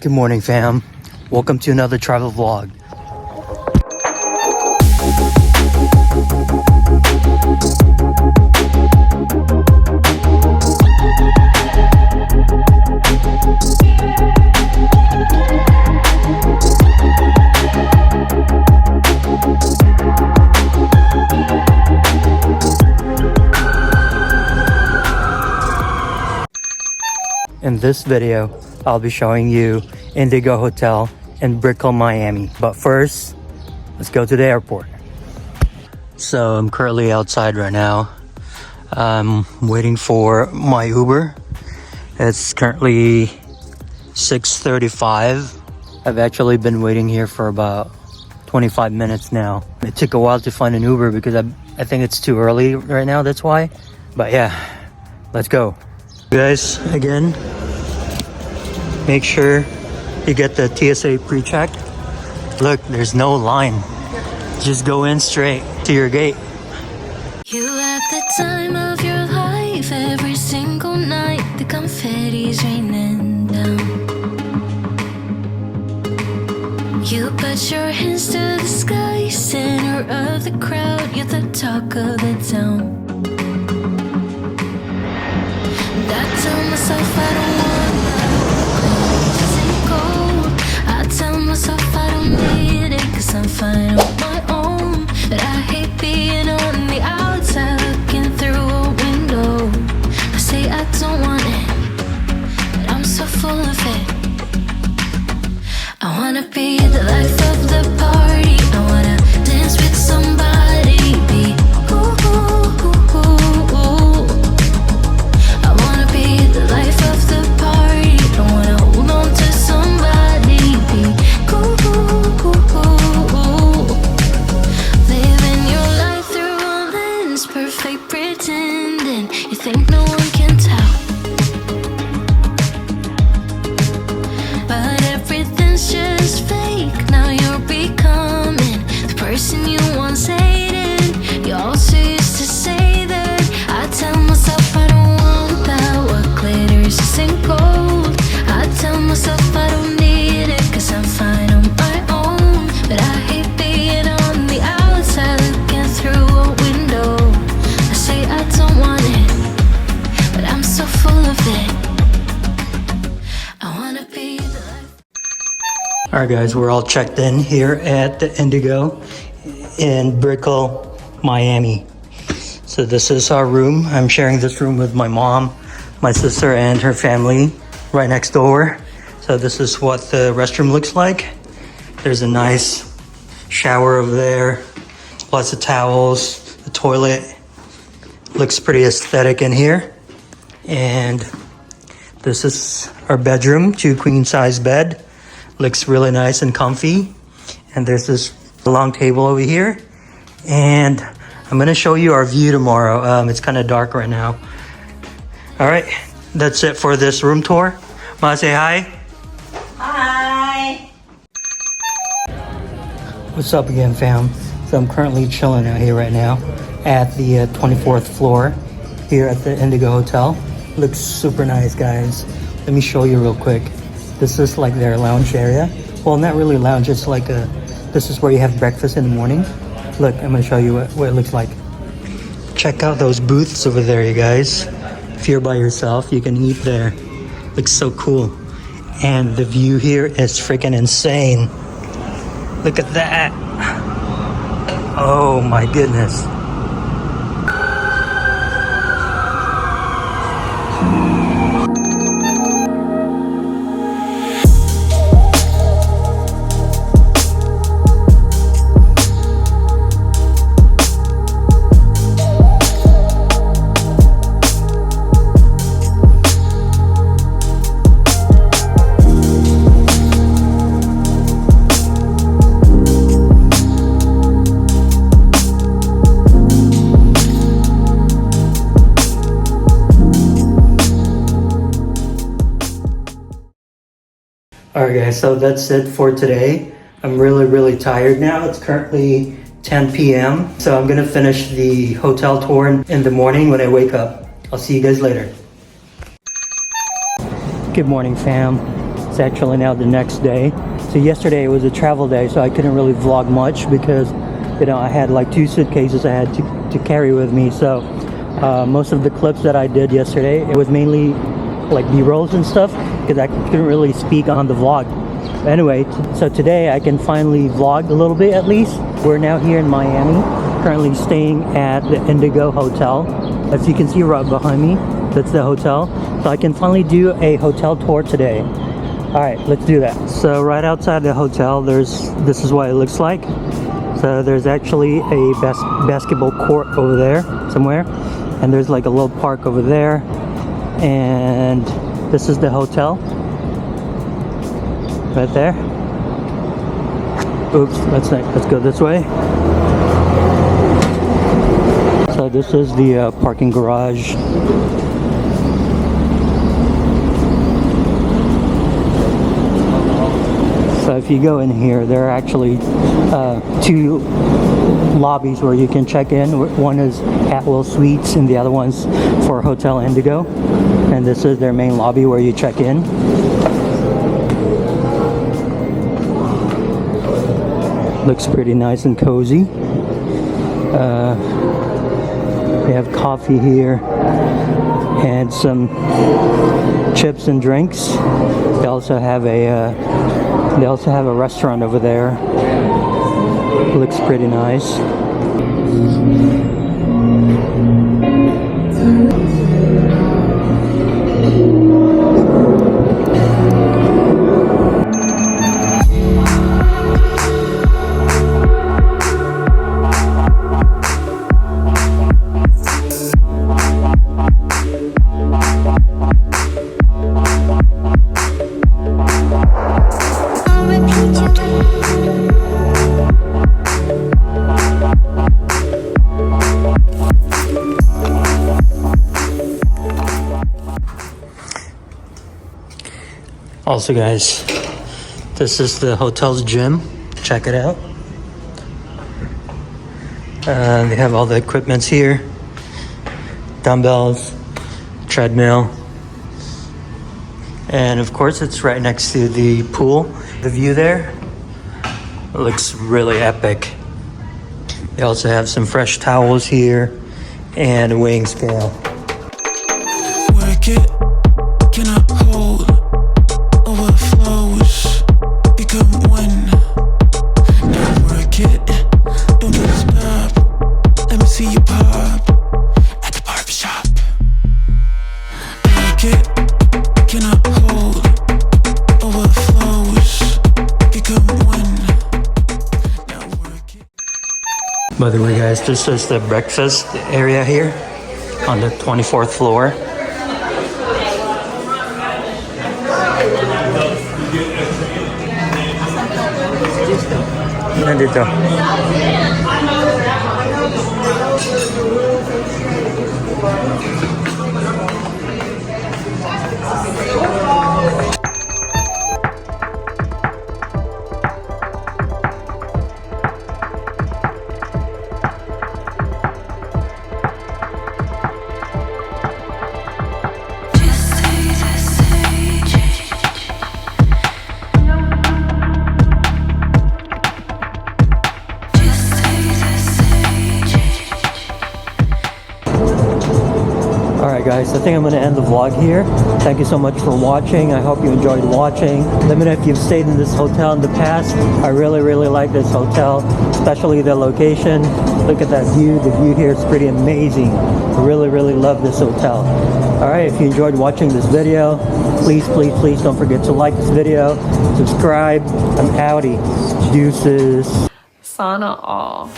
Good morning, fam. Welcome to another travel vlog. In this video, I'll be showing you Indigo Hotel in Brickell, Miami. But first, let's go to the airport. So I'm currently outside right now. I'm waiting for my Uber. It's currently 6:35. I've actually been waiting here for about 25 minutes now. It took a while to find an Uber because I think it's too early right now, that's why. But yeah, let's go. Guys, again, make sure you get the TSA pre-check. Look, there's no line. Just go in straight to your gate. You have the time of your life every single night. The confetti's raining down. You put your hands to the sky, center of the crowd. You're the talk of the town. I tell myself I don't want that. Isn't cold. I tell myself I don't need it, 'cause I'm fine on my own. But I hate being on the outside looking through a window. I say I don't want it, but I'm so full of it. I wanna be the life of the party. I wanna dance with somebody. Be ooh, ooh, ooh, ooh, ooh. I wanna be the life of the party. I wanna hold on to somebody. Be cool, cool, cool, cool. Living your life through a lens, perfect pretending. You think no one can tell, but everything's just fake. Now you're becoming the person you once hated. You also used to say that. I tell myself I don't want that. What glitters isn't gold. I tell myself I don't need it, 'cause I'm fine on my own. But I hate being on the outside looking through a window. I say I don't want it, but I'm so full of it. I wanna be the life. Alright guys, we're all checked in here at the Indigo in Brickell, Miami. So this is our room. I'm sharing this room with my mom, my sister, and her family right next door. So this is what the restroom looks like. There's a nice shower over there, lots of towels, the toilet. Looks pretty aesthetic in here. And this is our bedroom, 2 queen size bed. Looks really nice and comfy. And there's this long table over here. And I'm gonna show you our view tomorrow. It's kind of dark right now. All right, that's it for this room tour. Ma, say hi. Hi. What's up again, fam? So I'm currently chilling out here right now at the 24th floor here at the Indigo Hotel. Looks super nice, guys. Let me show you real quick. This is like their lounge area. Well, not really lounge, it's like this is where you have breakfast in the morning. Look, I'm gonna show you what it looks like. Check out those booths over there, you guys. If you're by yourself, you can eat there. Looks so cool. And the view here is freaking insane. Look at that. Oh my goodness. Alright guys, so that's it for today. I'm really tired now. It's currently 10 p.m. So I'm gonna finish the hotel tour in the morning when I wake up. I'll see you guys later. Good morning, fam. It's actually now the next day. So yesterday it was a travel day, so I couldn't really vlog much because, you know, I had like 2 suitcases I had to carry with me. So most of the clips that I did yesterday, it was mainly like B-rolls and stuff because I couldn't really speak on the vlog. Anyway, so today I can finally vlog a little bit at least. We're now here in Miami, currently staying at the Indigo Hotel. As you can see right behind me, that's the hotel. So I can finally do a hotel tour today. All right, let's do that. So right outside the hotel, this is what it looks like. So there's actually a basketball court over there somewhere. And there's like a little park over there. And this is the hotel. Right there. Oops, let's go this way. So this is the parking garage. So if you go in here, there are actually 2 lobbies where you can check in. One is Atwell Suites and the other one's for Hotel Indigo. And this is their main lobby where you check in. Looks pretty nice and cozy. They have coffee here and some chips and drinks. They also have a restaurant over there. Looks pretty nice. Also guys, this is the hotel's gym. Check it out. They have all the equipments here. Dumbbells, treadmill. And of course it's right next to the pool. The view there looks really epic. They also have some fresh towels here and a weighing scale. Work it, cannot hold, overflows, become one. Now work it, don't stop, let me see you pop at the barbershop. Work it, cannot hold, overflows, become one. Now work it. By the way guys, this is the breakfast area here on the 24th floor. Nandito. Alright guys, I think I'm going to end the vlog here. Thank you so much for watching. I hope you enjoyed watching. Let me know if you've stayed in this hotel in the past. I really like this hotel, especially the location. Look at that view. The view here is pretty amazing. I really love this hotel. Alright, if you enjoyed watching this video, please don't forget to like this video, subscribe. I'm outie. Deuces. Sauna all.